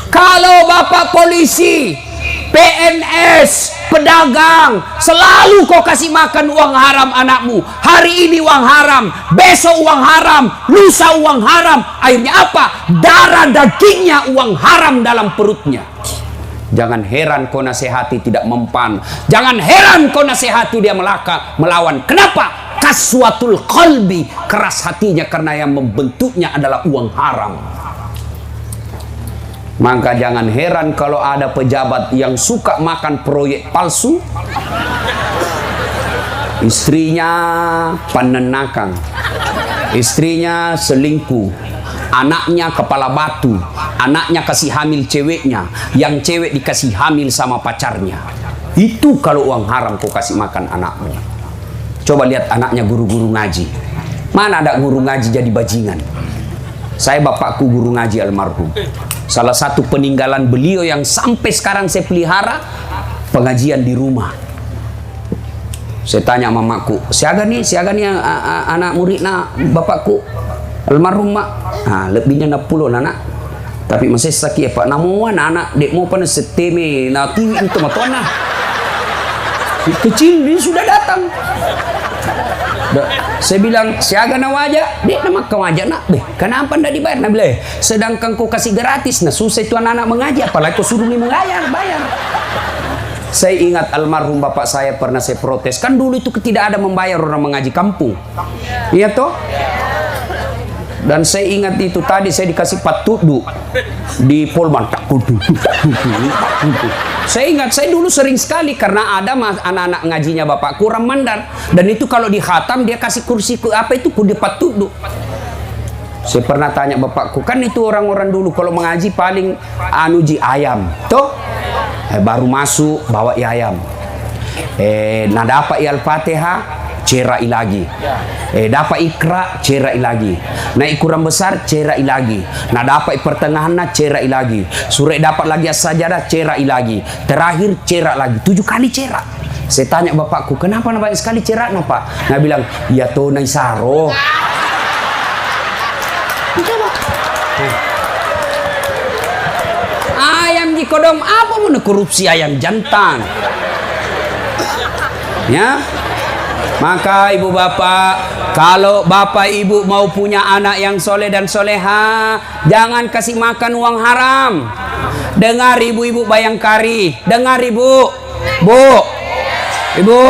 Kalau bapak polisi, PNS, pedagang, selalu kau kasih makan uang haram anakmu. Hari ini uang haram, besok uang haram, lusa uang haram. Akhirnya apa? Darah dagingnya uang haram dalam perutnya. Jangan heran kau nasihati tidak mempan. Jangan heran kau nasihati dia melawan. Kenapa? Kaswatul qalbi, keras hatinya karena yang membentuknya adalah uang haram. Maka jangan heran kalau ada pejabat yang suka makan proyek palsu. Istrinya penenakan, istrinya selingkuh, anaknya kepala batu, anaknya kasih hamil ceweknya, yang cewek dikasih hamil sama pacarnya. Itu kalau uang haram kau kasih makan anakmu. Coba lihat anaknya guru-guru ngaji. Mana ada guru ngaji jadi bajingan? Saya bapakku guru ngaji almarhum. Salah satu peninggalan beliau yang sampai sekarang saya pelihara, pengajian di rumah. Saya tanya mamaku, siaga nih anak muridna bapakku almarhum mak. Nah, lebihnya 60 anak. Tapi masih sakit pak. Namun anak dek mau pada seteme nanti itu matona. Kecil dia sudah datang. Saya bilang siaga na wajah, dek nama kau wajah nak, kenapa ndak dibayar? Nah bilang, sedangkan kau kasih gratis, nah susah itu anak-anak mengaji, apalagi kau suruh nih bayar. Saya ingat almarhum bapak saya pernah saya protes, kan dulu itu tidak ada membayar orang mengaji kampung, iya toh? Dan saya ingat itu tadi saya dikasih patudu di Polman, tak kudu. Saya ingat saya dulu sering sekali karena ada anak-anak ngajinya bapak kurang mandar, dan itu kalau dikhatam dia kasih kursi apa itu kudu patudu. Saya pernah tanya bapakku, kan itu orang-orang dulu kalau mengaji paling anuji ayam, toh baru masuk bawa ayam, nada apa Al-Fatihah cerai lagi, dapat ikra cerai lagi, naik kurang besar cerai lagi, nah dapat pertengahan cerai lagi, surat dapat lagi as-sajadah cerai lagi, terakhir cerak lagi, 7 kali cerak. Saya tanya bapakku, kenapa banyak sekali cerak pak? Nah bilang, ya to nai saro. Ayam di kodong apa mau korupsi ayam jantan? Ya. Maka ibu bapak, kalau bapak ibu mau punya anak yang soleh dan soleha, jangan kasih makan uang haram. Dengar ibu-ibu Bayangkari, dengar ibu, ibu.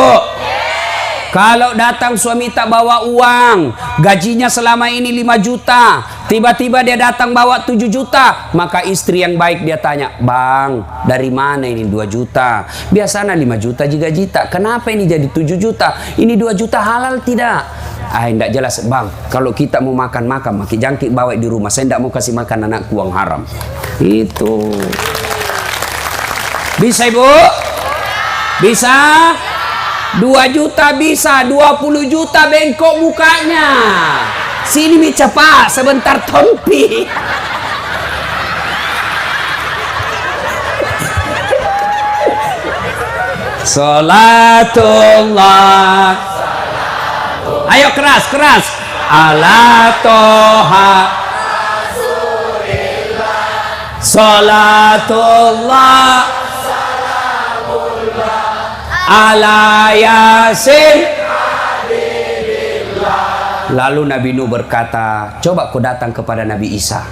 Kalau datang suami tak bawa uang, gajinya selama ini 5 juta, tiba-tiba dia datang bawa 7 juta, maka istri yang baik dia tanya, bang, dari mana ini 2 juta? Biasanya 5 juta juga juta, kenapa ini jadi 7 juta? Ini 2 juta halal tidak? Tidak jelas bang, kalau kita mau makan, maki jangkik bawa di rumah, saya tidak mau kasih makan anakku uang haram. Itu. Bisa ibu? Bisa? 2 juta bisa, 20 juta bengkok mukanya. Sini mi cepat, sebentar tompi. Salatullah. Ayo keras. Ala toha. Salatullah. Ala Yasin. Lalu Nabi Nuh berkata, coba kau datang kepada Nabi Isa.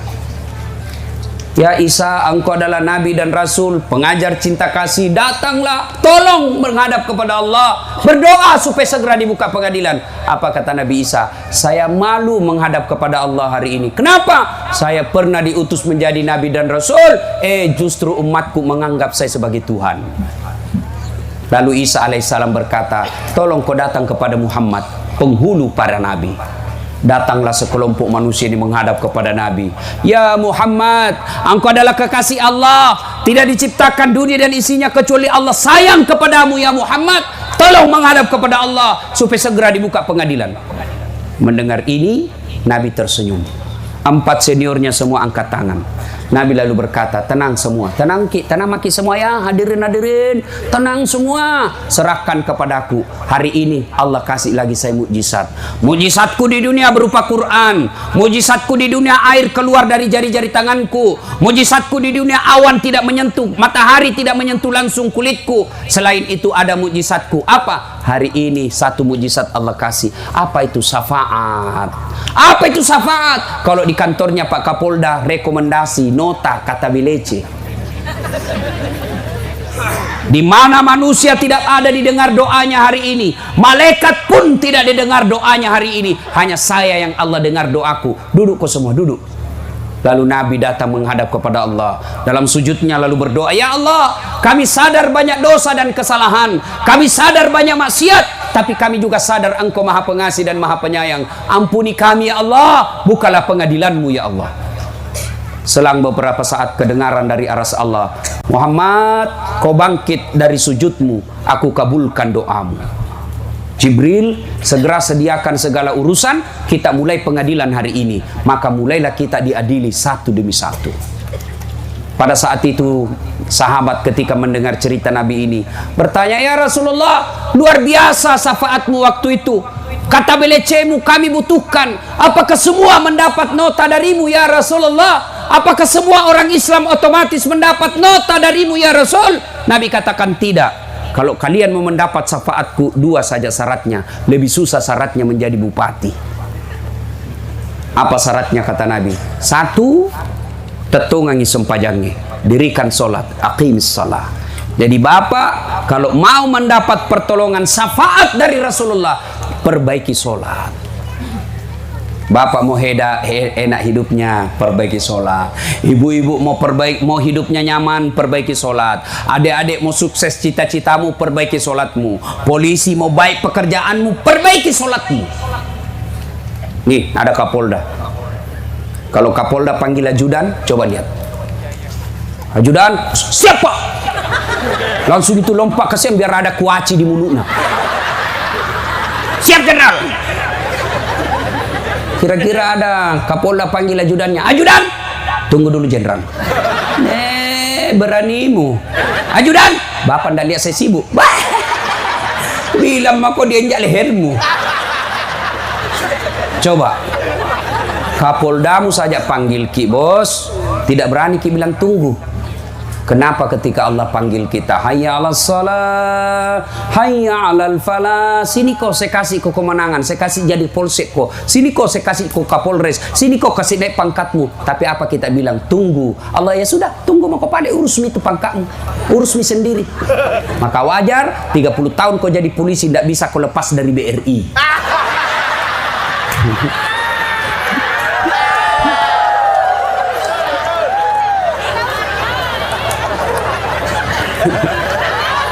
Ya Isa, engkau adalah Nabi dan Rasul, pengajar cinta kasih, datanglah, tolong menghadap kepada Allah, berdoa supaya segera dibuka pengadilan. Apa kata Nabi Isa? Saya malu menghadap kepada Allah hari ini. Kenapa? Saya pernah diutus menjadi Nabi dan Rasul, justru umatku menganggap saya sebagai Tuhan. Lalu Isa alaihissalam berkata, tolong kau datang kepada Muhammad, penghulu para nabi. Datanglah sekelompok manusia ini menghadap kepada Nabi. Ya Muhammad, engkau adalah kekasih Allah. Tidak diciptakan dunia dan isinya kecuali Allah sayang kepadamu ya Muhammad. Tolong menghadap kepada Allah supaya segera dibuka pengadilan. Mendengar ini, Nabi tersenyum. 4 seniornya semua angkat tangan. Nabi lalu berkata, tenang semua, tenang maki semua ya, hadirin, tenang semua, serahkan kepadaku. Hari ini Allah kasih lagi saya mukjizat. Mukjizatku di dunia berupa Quran. Mukjizatku di dunia air keluar dari jari-jari tanganku. Mukjizatku di dunia awan tidak menyentuh, matahari tidak menyentuh langsung kulitku. Selain itu ada mukjizatku. Apa? Hari ini satu mukjizat Allah kasih. Apa itu? Syafaat. Apa itu syafaat? Kalau di kantornya Pak Kapolda rekomendasi nota kata bilece. Di mana manusia tidak ada didengar doanya hari ini, malaikat pun tidak didengar doanya hari ini, hanya saya yang Allah dengar doaku. Duduk kau semua, duduk. Lalu Nabi datang menghadap kepada Allah dalam sujudnya lalu berdoa, ya Allah, kami sadar banyak dosa dan kesalahan, kami sadar banyak maksiat, tapi kami juga sadar Engkau Maha Pengasih dan Maha Penyayang. Ampuni kami ya Allah, bukalah pengadilanmu ya Allah. Selang beberapa saat kedengaran dari aras Allah, Muhammad, kau bangkit dari sujudmu, aku kabulkan doamu. Jibril, segera sediakan segala urusan, kita mulai pengadilan hari ini. Maka mulailah kita diadili satu demi satu. Pada saat itu, sahabat ketika mendengar cerita Nabi ini bertanya, ya Rasulullah, luar biasa syafaatmu waktu itu. Kata belecemu kami butuhkan. Apakah semua mendapat nota darimu ya Rasulullah? Apakah semua orang Islam otomatis mendapat nota darimu ya Rasul? Nabi katakan tidak. Kalau kalian mau mendapat syafaatku, 2 saja syaratnya. Lebih susah syaratnya menjadi bupati. Apa syaratnya kata Nabi? 1, tetungangi sempajangi, dirikan sholat, aqimis sholat. Jadi bapak kalau mau mendapat pertolongan syafaat dari Rasulullah, perbaiki sholat. Bapak mau enak hidupnya, perbaiki sholat. Ibu-ibu mau hidupnya nyaman, perbaiki sholat. Adik-adik mau sukses cita-citamu, perbaiki sholatmu. Polisi mau baik pekerjaanmu, perbaiki sholatmu. Nih ada Kapolda. Kalau Kapolda panggil ajudan, coba lihat. Ajudan, siapa? Langsung itu lompat ke sem biar ada kuaci di mulutnya. Siap Jenderal. Kira-kira ada Kapolda panggil ajudannya, ajudan, tunggu dulu Jenderal. Beranimu. Ajudan, bapak ndak lihat saya sibuk. Bilang mako dia injak lehermu. Coba Kapoldamu saja panggil ki bos, tidak berani ki bilang tunggu. Kenapa ketika Allah panggil kita, hayya 'alas shalah, hayya 'alal falah, sini kok saya kasih kok kemenangan, saya kasih jadi polsek kok, sini kok saya kasih kok kapolres, sini kok kasih naik pangkatmu. Tapi apa kita bilang? Tunggu. Allah, ya sudah, tunggu mau kau pada urus itu pangkatmu, urus mi sendiri. Maka wajar 30 tahun kau jadi polisi tidak bisa kau lepas dari BRI.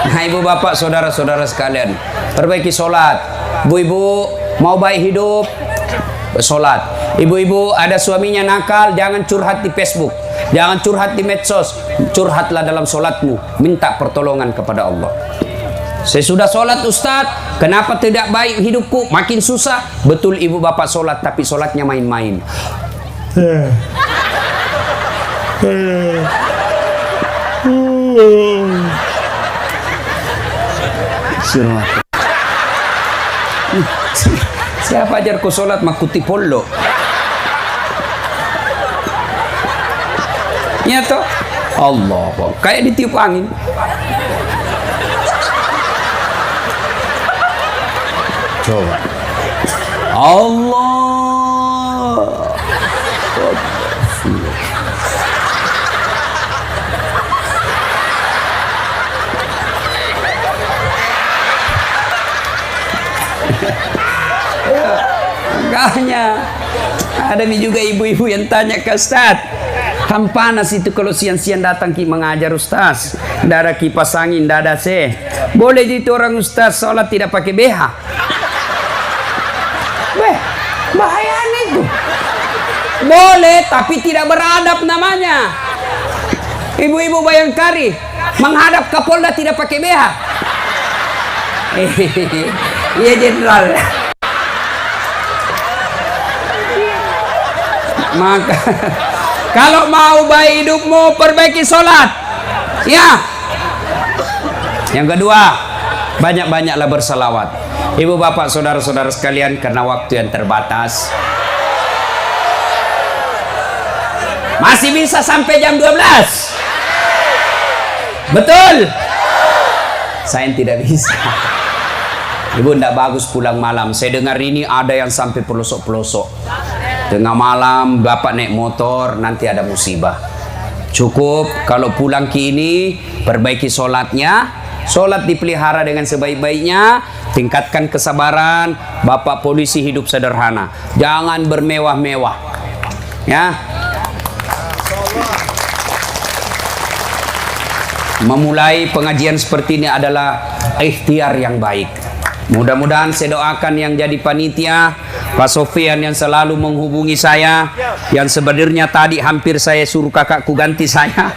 Nah ibu bapak saudara-saudara sekalian, perbaiki sholat. Ibu-ibu mau baik hidup, sholat. Ibu-ibu ada suaminya nakal, jangan curhat di Facebook, jangan curhat di medsos, curhatlah dalam sholatmu, minta pertolongan kepada Allah. Saya sudah sholat Ustadz, kenapa tidak baik hidupku, makin susah. Betul ibu bapak sholat, tapi sholatnya main-main. Siapa ajar kau sholat makuti polo? Ya toh, Allah kayak ditiup angin. Coba Allah. Makanya ada juga ibu-ibu yang tanya ke Ustaz, kan panas itu kalau siang-siang datang ki mengajar Ustaz, tidak ada kipas angin, tidak ada AC. Boleh itu orang Ustaz sholat tidak pakai BH? Bahaya itu. Boleh, tapi tidak beradab namanya. Ibu-ibu Bayangkari menghadap Kapolda tidak pakai BH. Iya Jenderal. Maka kalau mau baik hidupmu, perbaiki sholat. Ya. Yang kedua, banyak-banyaklah bersalawat. Ibu bapak saudara-saudara sekalian, karena waktu yang terbatas, masih bisa sampai jam 12. Betul? Saya tidak bisa. Ibu tidak bagus pulang malam. Saya dengar ini ada yang sampai pelosok-pelosok. Tengah malam bapak naik motor, nanti ada musibah. Cukup kalau pulang ke ini, perbaiki sholatnya. Sholat dipelihara dengan sebaik-baiknya. Tingkatkan kesabaran. Bapak polisi hidup sederhana. Jangan bermewah-mewah. Ya. Memulai pengajian seperti ini adalah ikhtiar yang baik. Mudah-mudahan saya doakan yang jadi panitia, Pak Sofian yang selalu menghubungi saya, yang sebenarnya tadi hampir saya suruh kakakku ganti saya.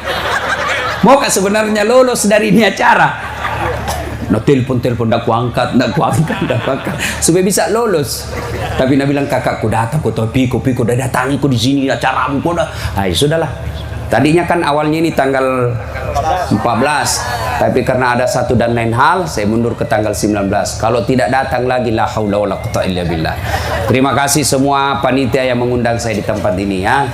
Mau kak sebenarnya lolos dari ini acara. No telepon dak ku angkat, supaya bisa lolos. Tapi Nabi bilang kakakku datang, ku piko udah datangi ku di sini acaramu ku dah. Ay, sudahlah. Tadinya kan awalnya ini tanggal 14, tapi karena ada satu dan lain hal, saya mundur ke tanggal 19. Kalau tidak datang lagi, la haula wala quwwata illa billah. Terima kasih semua panitia yang mengundang saya di tempat ini ya.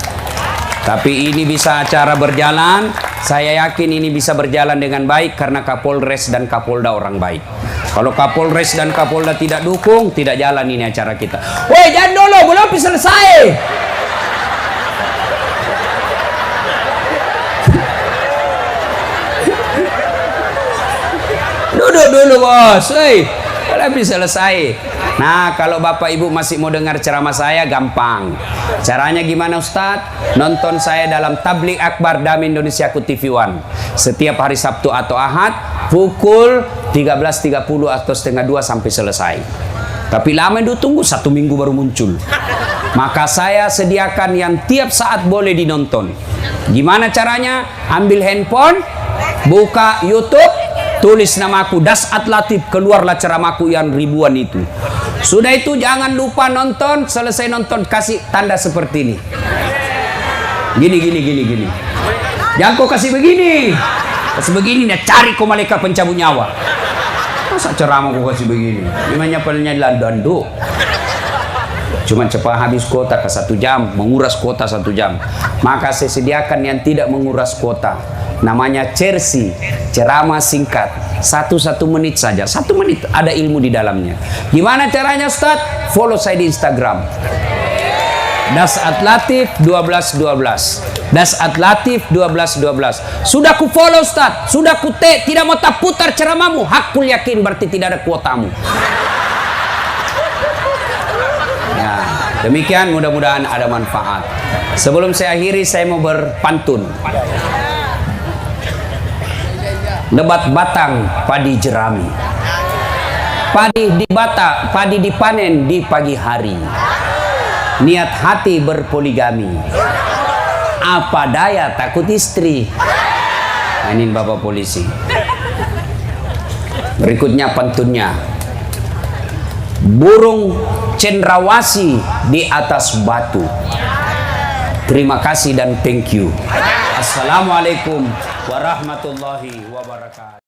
Tapi ini bisa acara berjalan, saya yakin ini bisa berjalan dengan baik karena Kapolres dan Kapolda orang baik. Kalau Kapolres dan Kapolda tidak dukung, tidak jalan ini acara kita. Woi, jangan dulu, belum selesai. Duduk dulu bos, lebih selesai. Nah, kalau bapak ibu masih mau dengar ceramah saya, gampang. Caranya gimana Ustadz? Nonton saya dalam Tabligh Akbar Dami Indonesiaku TV One setiap hari Sabtu atau Ahad pukul 13.30 atau setengah 2 sampai selesai. Tapi lama itu tunggu 1 minggu baru muncul. Maka saya sediakan yang tiap saat boleh dinonton. Gimana caranya? Ambil handphone, buka YouTube, tulis namaku Dasat Latif, keluarlah ceramahku yang ribuan itu. Sudah itu jangan lupa nonton, selesai nonton kasih tanda seperti ini. Gini. Jangan kau kasih begini. Kasih begini, nah cari kau malaikat pencabut nyawa. Masa ceramah kau kasih begini? Namanya penyanyi danduk. Cuma cepat habis kuota ke 1 jam, menguras kuota 1 jam. Maka saya sediakan yang tidak menguras kuota. Namanya Cersi, ceramah singkat 1 menit saja. 1 menit ada ilmu di dalamnya. Gimana caranya Ustaz? Follow saya di Instagram Dasat Latif 1212. Dasat Latif 1212. Sudah ku follow Ustaz, sudah ku tidak mau tak putar ceramahmu. Hakul yakin berarti tidak ada kuotamu. Ya, demikian mudah-mudahan ada manfaat. Sebelum saya akhiri saya mau berpantun. Lebat batang padi jerami, padi dipanen di pagi hari. Niat hati berpoligami, apa daya takut istri. Nah, ini bapak polisi. Berikutnya pantunnya. Burung cendrawasih di atas batu. Terima kasih dan thank you. Assalamualaikum warahmatullahi wabarakatuh.